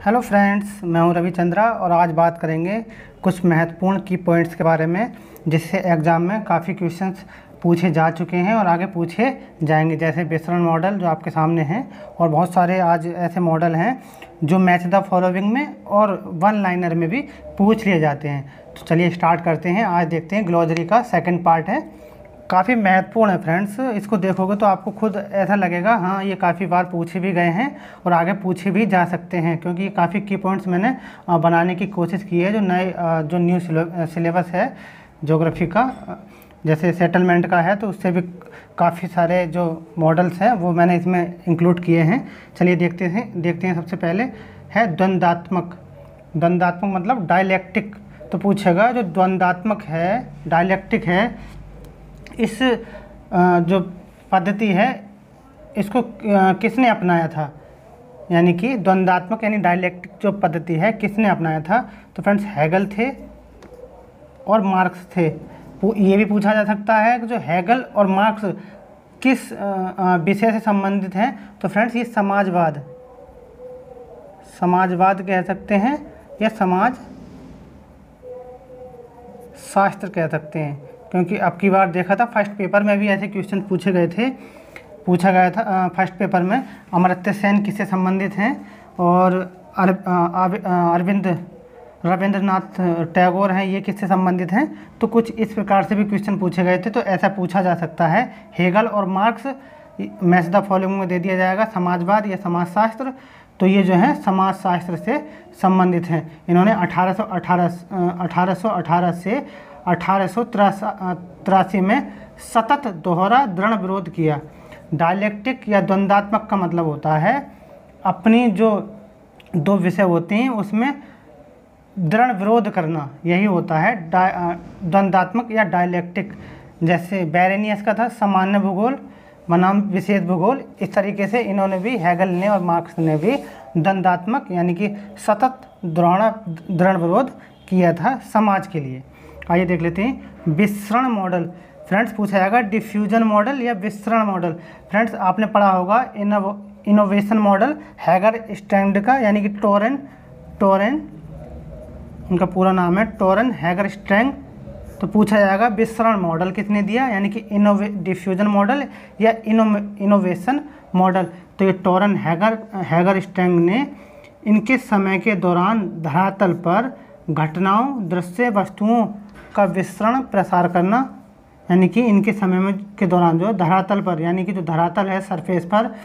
Hello friends, मैं हूं रविचंद्रा और आज बात करेंगे कुछ महत्वपूर्ण की पॉइंट्स के बारे में जिससे एग्ज़ाम में काफ़ी क्वेश्चंस पूछे जा चुके हैं और आगे पूछे जाएंगे। जैसे विसरण मॉडल जो आपके सामने हैं और बहुत सारे आज ऐसे मॉडल हैं जो मैच द फॉलोइंग में और वन लाइनर में भी पूछ लिए जाते हैं। तो चलिए स्टार्ट करते हैं। आज देखते हैं ग्लॉसरी का सेकेंड पार्ट है, काफ़ी महत्वपूर्ण है फ्रेंड्स। इसको देखोगे तो आपको खुद ऐसा लगेगा हाँ ये काफ़ी बार पूछे भी गए हैं और आगे पूछे भी जा सकते हैं, क्योंकि काफ़ी की पॉइंट्स मैंने बनाने की कोशिश की है। जो न्यू सिलेबस है ज्योग्राफी का, जैसे सेटलमेंट का है, तो उससे भी काफ़ी सारे जो मॉडल्स हैं वो मैंने इसमें इंक्लूड किए हैं। चलिए देखते हैं। सबसे पहले है द्वंद्वात्मक। द्वंद्वात्मक मतलब डायलैक्टिक। तो पूछेगा जो द्वंद्वात्मक है, डायलैक्टिक है, इस जो पद्धति है इसको किसने अपनाया था, यानी कि द्वंद्वात्मक यानी डायलैक्टिक जो पद्धति है किसने अपनाया था। तो फ्रेंड्स हेगल थे और मार्क्स थे। ये भी पूछा जा सकता है कि जो हेगल और मार्क्स किस विषय से संबंधित हैं। तो फ्रेंड्स ये समाजवाद कह सकते हैं या समाज शास्त्र कह सकते हैं, क्योंकि अब की बार देखा था फर्स्ट पेपर में भी ऐसे क्वेश्चन पूछा गया था। फर्स्ट पेपर में अमर्त्य सेन किससे संबंधित हैं और रविंद्रनाथ टैगोर हैं, ये किससे संबंधित हैं। तो कुछ इस प्रकार से भी क्वेश्चन पूछे गए थे। तो ऐसा पूछा जा सकता है हेगल और मार्क्स मैच द फॉलोइंग में दे दिया जाएगा, समाजवाद या समाजशास्त्र। तो ये जो है समाजशास्त्र से संबंधित हैं। इन्होंने 1818 से 1883 में सतत दोहरा दृढ़ विरोध किया। डायलैक्टिक या द्वंद्वात्मक का मतलब होता है अपनी जो दो विषय होते हैं उसमें दृढ़ विरोध करना, यही होता है द्वंद्वात्मक या डायलैक्टिक। जैसे बैरेनियस का था सामान्य भूगोल बनाम विशेष भूगोल। इस तरीके से इन्होंने भी, हेगल ने और मार्क्स ने भी द्वंद्वात्मक यानी कि सतत दृढ़ विरोध किया था समाज के लिए। आइए देख लेते हैं विसरण मॉडल। फ्रेंड्स पूछा जाएगा डिफ्यूजन मॉडल या विसरण मॉडल। फ्रेंड्स आपने पढ़ा होगा इनोवेशन मॉडल हैगर स्ट्रैंड का, यानी कि टोरेन उनका पूरा नाम है, टोरेन हैगर स्ट्रैंग। तो पूछा जाएगा विसरण मॉडल किसने दिया, यानी कि डिफ्यूजन मॉडल या इनोवेशन मॉडल। तो ये टोरेन हैगर स्ट्रैंग ने इनके समय के दौरान धरातल पर घटनाओं, दृश्य वस्तुओं का विसरण प्रसार करना, यानी कि इनके समय में के दौरान जो धरातल पर, यानी कि जो धरातल है सरफेस पर,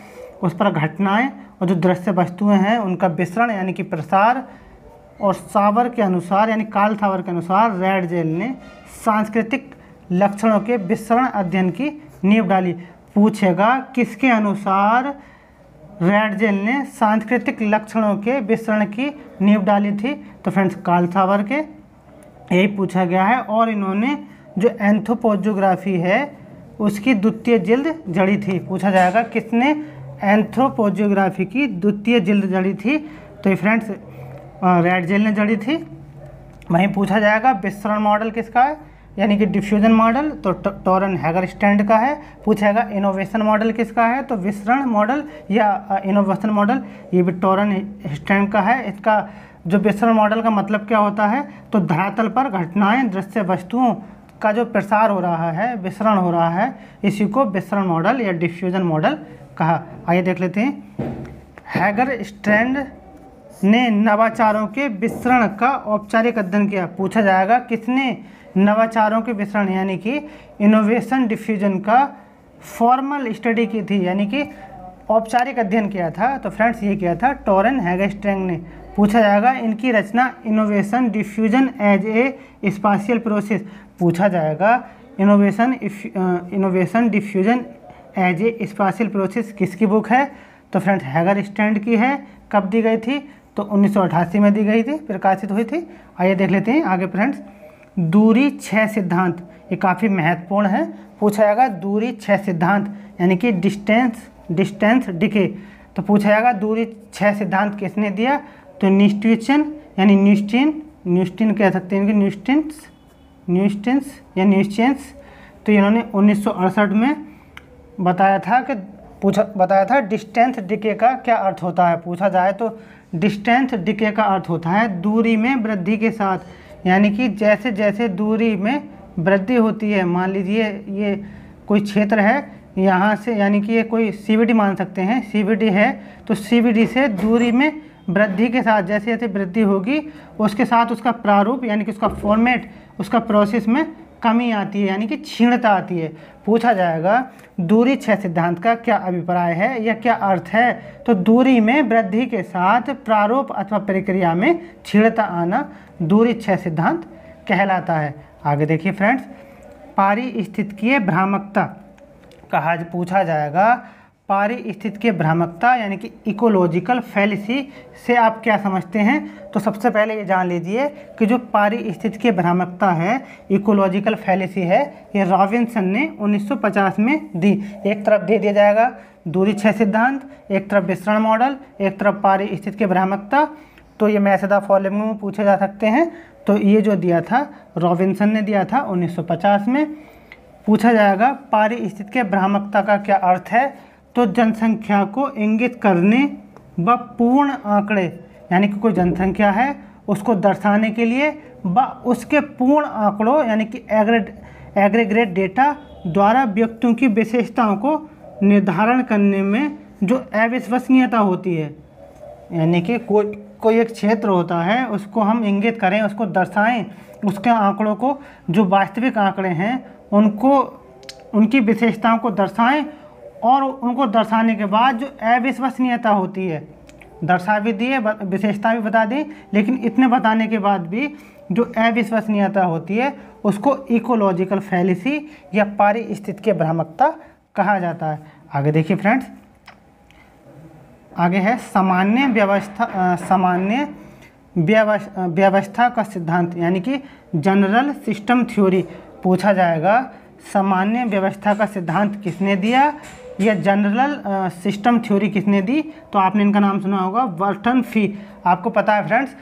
उस पर घटनाएं और जो दृश्य वस्तुएं हैं उनका विसरण यानी कि प्रसार। और सावर के अनुसार यानी कार्ल सावर के अनुसार रैडजेल ने सांस्कृतिक लक्षणों के विसरण अध्ययन की नींव डाली। पूछेगा किसके अनुसार रैडजेल ने सांस्कृतिक लक्षणों के विसरण की नींव डाली थी। तो फ्रेंड्स कार्ल सावर के, यही पूछा गया है। और इन्होंने जो एंथ्रोपोजियोग्राफी है उसकी द्वितीय जिल्द जड़ी थी। पूछा जाएगा किसने एंथ्रोपोजियोग्राफी की द्वितीय जिल्द जड़ी थी। तो ये फ्रेंड्स रैडजेल ने जड़ी थी। वहीं पूछा जाएगा विसरण मॉडल किसका है, यानी कि डिफ्यूजन मॉडल, तो टोरेन हैगर स्ट्रैंड का है। पूछेगा इनोवेशन मॉडल किसका है, तो विसरण मॉडल या इनोवेशन मॉडल, ये भी टोरेन स्ट्रैंड का है। इसका जो विसरण मॉडल का मतलब क्या होता है, तो धरातल पर घटनाएं, दृश्य वस्तुओं का जो प्रसार हो रहा है, विसरण हो रहा है, इसी को विसरण मॉडल या डिफ्यूजन मॉडल कहा। आइए देख लेते हैं। हैगर स्ट्रैंड ने नवाचारों के विसरण का औपचारिक अध्ययन किया। पूछा जाएगा किसने नवाचारों के विसरण यानी कि इनोवेशन डिफ्यूजन का फॉर्मल स्टडी की थी, यानी कि औपचारिक अध्ययन किया था। तो फ्रेंड्स ये किया था टोरेन हैगर स्ट्रैंड ने। पूछा जाएगा इनकी रचना innovation diffusion as a spatial process. पूछा जाएगा innovation diffusion as a spatial process किसकी बुक है। तो फ्रेंड्स हैगर स्ट्रैंड की है। कब दी गई थी, तो 1988 में दी गई थी, प्रकाशित हुई थी। आइए देख लेते हैं आगे फ्रेंड्स। दूरी 6 सिद्धांत, ये काफ़ी महत्वपूर्ण है। पूछा जाएगा दूरी 6 सिद्धांत यानी कि डिस्टेंस डिके। तो पूछा जाएगा दूरी 6 सिद्धांत किसने दिया, तो न्यूस्टिन यानी न्यूस्टिन कह सकते हैं कि न्यूस्टिन्स। तो इन्होंने 1968 में बताया था डिस्टेंस डिके का क्या अर्थ होता है। पूछा जाए तो डिस्टेंस डिके का अर्थ होता है दूरी में वृद्धि के साथ, यानी कि जैसे जैसे दूरी में वृद्धि होती है, मान लीजिए ये कोई क्षेत्र है यहाँ से, यानी कि ये कोई CVD मान सकते हैं, CVD है तो CVD से दूरी में वृद्धि के साथ जैसे जैसे वृद्धि होगी उसके साथ उसका प्रारूप यानी कि उसका फॉर्मेट, उसका प्रोसेस में कमी आती है, यानी कि क्षीणता आती है। पूछा जाएगा दूरी क्षय सिद्धांत का क्या अभिप्राय है या क्या अर्थ है, तो दूरी में वृद्धि के साथ प्रारूप अथवा प्रक्रिया में क्षीणता आना दूरी क्षय सिद्धांत कहलाता है। आगे देखिए फ्रेंड्स, पारिस्थितिकीय भ्रामकता पूछा जाएगा पारिस्थितिकीय भ्रामकता यानी कि इकोलॉजिकल फैलेसी से आप क्या समझते हैं। तो सबसे पहले ये जान लीजिए कि जो पारिस्थितिकीय भ्रामकता है, इकोलॉजिकल फैलेसी है, ये रॉबिन्सन ने 1950 में दी। एक तरफ दे दिया जाएगा दूरी क्षय सिद्धांत, एक तरफ विसरण मॉडल, एक तरफ पारिस्थितिकीय भ्रामकता। तो ये मैसेदा फॉलोइंग में पूछे जा सकते हैं। तो ये जो दिया था रॉबिन्सन ने दिया था 1950 में। पूछा जाएगा पारिस्थितिकीय भ्रामकता का क्या अर्थ है, तो जनसंख्या को इंगित करने व पूर्ण आंकड़े, यानी कि कोई जनसंख्या है उसको दर्शाने के लिए व उसके पूर्ण आंकड़ों यानी कि एग्रीगेट डेटा द्वारा व्यक्तियों की विशेषताओं को निर्धारण करने में जो अविश्वसनीयता होती है, यानी कि कोई एक क्षेत्र होता है उसको हम इंगित करें, उसको दर्शाएं, उसके आंकड़ों को, जो वास्तविक आंकड़े हैं उनको, उनकी विशेषताओं को दर्शाएं और उनको दर्शाने के बाद जो अविश्वसनीयता होती है, दर्शा भी दिए, विशेषता भी बता दी, लेकिन इतने बताने के बाद भी जो अविश्वसनीयता होती है उसको इकोलॉजिकल फैलेसी या पारिस्थितिकीय भ्रामकता कहा जाता है। आगे देखिए फ्रेंड्स, आगे है सामान्य व्यवस्था का सिद्धांत यानी कि जनरल सिस्टम थ्योरी। पूछा जाएगा सामान्य व्यवस्था का सिद्धांत किसने दिया या जनरल सिस्टम थ्योरी किसने दी। तो आपने इनका नाम सुना होगा, बर्टन फी। आपको पता है फ्रेंड्स,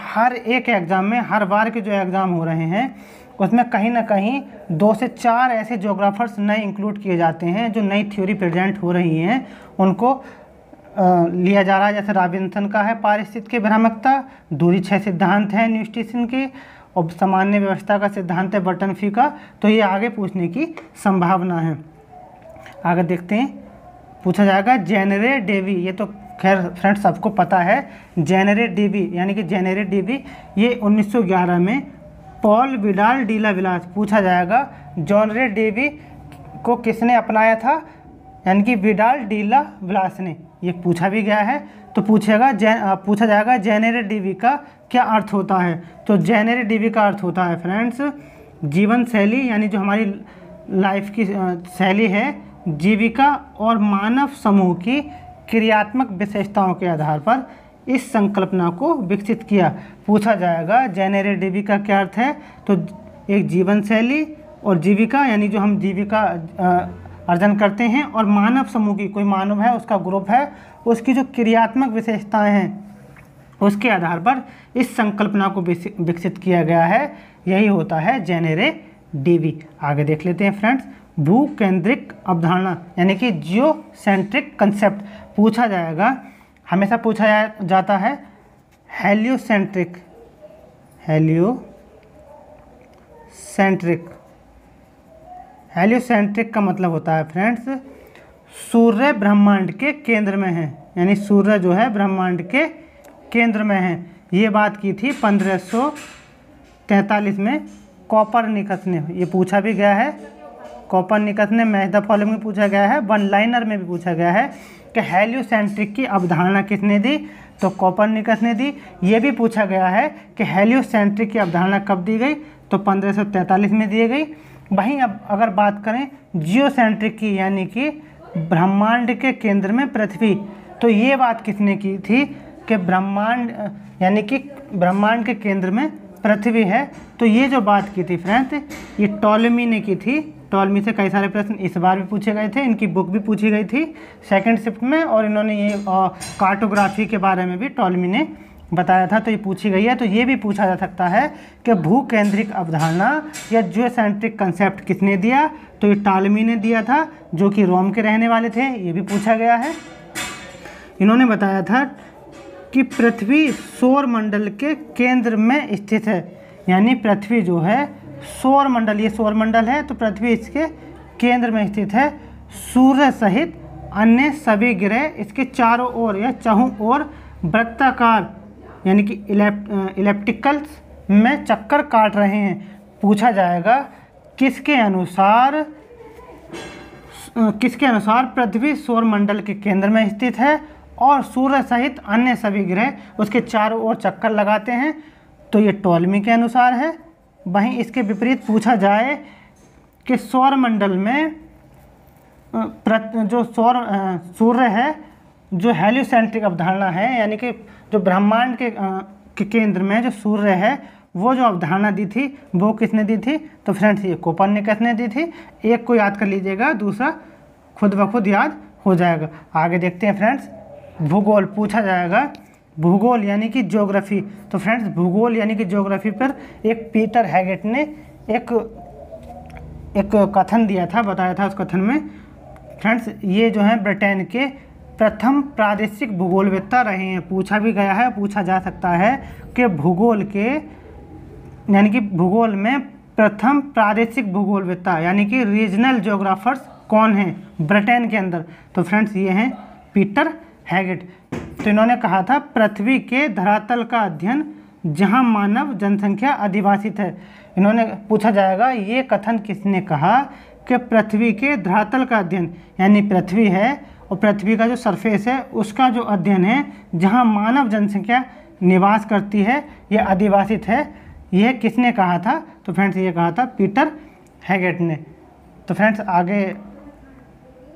हर एक एग्ज़ाम में, हर बार के जो एग्ज़ाम हो रहे हैं उसमें कहीं ना कहीं 2 से 4 ऐसे जोग्राफर्स नए इंक्लूड किए जाते हैं, जो नई थ्योरी प्रेजेंट हो रही हैं उनको लिया जा रहा है। जैसे रॉबिन्सन का है पारिस्थितिकीय भ्रामकता, दूरी क्षय सिद्धांत है न्यूस्टेशन के, और सामान्य व्यवस्था का सिद्धांत है बर्टन फी का। तो ये आगे पूछने की संभावना है। आगे देखते हैं, पूछा जाएगा जेनेरे डेवी। ये तो खैर फ्रेंड्स सबको पता है, जेनेरे डेवी यानी कि जेनेरे डेवी, ये 1911 में पॉल विडाल डी ला विलास। पूछा जाएगा जेनेरे डेवी को किसने अपनाया था, यानी कि विडाल डी ला विलास ने। ये पूछा भी गया है। तो पूछा जाएगा जेनेरे डेवी का क्या अर्थ होता है। तो जेनेरे डेवी का अर्थ होता है फ्रेंड्स जीवन शैली, यानी जो हमारी लाइफ की शैली है, जीविका और मानव समूह की क्रियात्मक विशेषताओं के आधार पर इस संकल्पना को विकसित किया। पूछा जाएगा जेनेरे डेवी का क्या अर्थ है। तो एक जीवन शैली और जीविका, यानी जो हम जीविका अर्जन करते हैं, और मानव समूह की, कोई मानव है उसका ग्रुप है, उसकी जो क्रियात्मक विशेषताएं हैं उसके आधार पर इस संकल्पना को विकसित किया गया है। यही होता है जेनेरे डेवी। आगे देख लेते हैं फ्रेंड्स, भू केंद्रिक अवधारणा यानी कि जियो सेंट्रिक कंसेप्ट। पूछा जाएगा, हमेशा पूछा जाता है हेलियोसेंट्रिक का मतलब होता है फ्रेंड्स सूर्य ब्रह्मांड के केंद्र में है, यानी सूर्य जो है ब्रह्मांड के केंद्र में है। ये बात की थी 1543 में कोपरनिकस ने। ये पूछा भी गया है, कोपरनिकस ने मैसेदा फॉलोइंग में पूछा गया है, वन लाइनर में भी पूछा गया है कि हेलियोसेंट्रिक की अवधारणा किसने दी। तो कोपरनिकस ने दी। ये भी पूछा गया है कि हेलियोसेंट्रिक की अवधारणा कब दी गई, तो 1543 में दी गई। वहीं अब अगर बात करें जियोसेंट्रिक की, यानी कि ब्रह्मांड के केंद्र में पृथ्वी, तो ये बात किसने की थी कि ब्रह्मांड, यानी कि ब्रह्मांड के केंद्र में पृथ्वी है। तो ये जो बात की थी फ्रेंड्स, ये टॉलेमी ने की थी। टॉलेमी से कई सारे प्रश्न इस बार भी पूछे गए थे, इनकी बुक भी पूछी गई थी सेकंड शिफ्ट में, और इन्होंने ये कार्टोग्राफी के बारे में भी टॉलेमी ने बताया था, तो ये पूछी गई है। तो ये भी पूछा जा सकता है कि भू केंद्रिक अवधारणा या जियोसेंट्रिक कंसेप्ट किसने दिया, तो ये टॉलेमी ने दिया था, जो कि रोम के रहने वाले थे। ये भी पूछा गया है। इन्होंने बताया था कि पृथ्वी सौर मंडल के केंद्र में स्थित है। यानी पृथ्वी जो है सौर मंडल, ये सौर मंडल है तो पृथ्वी इसके केंद्र में स्थित है। सूर्य सहित अन्य सभी ग्रह इसके चारों ओर या चहुं ओर वृत्ताकार यानी कि इलेप्टिकल्स में चक्कर काट रहे हैं। पूछा जाएगा किसके अनुसार पृथ्वी सौर मंडल के केंद्र में स्थित है और सूर्य सहित अन्य सभी ग्रह उसके चारों ओर चक्कर लगाते हैं, तो ये टॉलमी के अनुसार है। वहीं इसके विपरीत पूछा जाए कि सौर मंडल में जो सूर्य है, जो हेलियोसेंट्रिक अवधारणा है, यानी कि जो ब्रह्मांड के केंद्र में जो सूर्य है, वो जो अवधारणा दी थी वो किसने दी थी? तो फ्रेंड्स ये कोपर्निकस ने दी थी। एक को याद कर लीजिएगा, दूसरा खुद ब खुद याद हो जाएगा। आगे देखते हैं फ्रेंड्स, भूगोल पूछा जाएगा। भूगोल यानी कि ज्योग्राफी। तो फ्रेंड्स भूगोल यानी कि ज्योग्राफी पर एक पीटर हैगेट ने एक कथन दिया था, बताया था। उस कथन में फ्रेंड्स ये जो है ब्रिटेन के प्रथम प्रादेशिक भूगोलवेत्ता रहे हैं। पूछा भी गया है, पूछा जा सकता है कि भूगोल के यानी कि भूगोल में प्रथम प्रादेशिक भूगोलवेत्ता यानी कि रीजनल ज्योग्राफर्स कौन हैं ब्रिटेन के अंदर? तो फ्रेंड्स ये हैं पीटर हैगेट। तो इन्होंने कहा था पृथ्वी के धरातल का अध्ययन जहां मानव जनसंख्या अधिवासित है। इन्होंने पूछा जाएगा ये कथन किसने कहा कि पृथ्वी के धरातल का अध्ययन यानी पृथ्वी है और पृथ्वी का जो सरफेस है उसका जो अध्ययन है जहां मानव जनसंख्या निवास करती है या अधिवासित है, यह किसने कहा था? तो फ्रेंड्स ये कहा था पीटर हैगेट ने। तो फ्रेंड्स आगे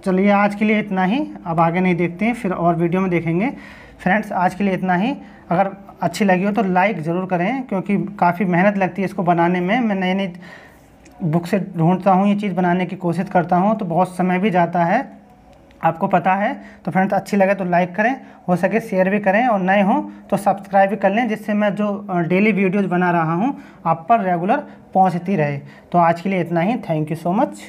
चलिए, आज के लिए इतना ही। अब आगे नहीं देखते हैं, फिर और वीडियो में देखेंगे। फ्रेंड्स आज के लिए इतना ही। अगर अच्छी लगी हो तो लाइक ज़रूर करें, क्योंकि काफ़ी मेहनत लगती है इसको बनाने में। मैं नई नई बुक से ढूंढता हूँ, ये चीज़ बनाने की कोशिश करता हूँ, तो बहुत समय भी जाता है, आपको पता है। तो फ्रेंड्स अच्छी लगे तो लाइक करें, हो सके शेयर भी करें, और नए हों तो सब्सक्राइब भी कर लें, जिससे मैं जो डेली वीडियोज़ बना रहा हूँ आप पर रेगुलर पहुँचती रहे। तो आज के लिए इतना ही। Thank you so much.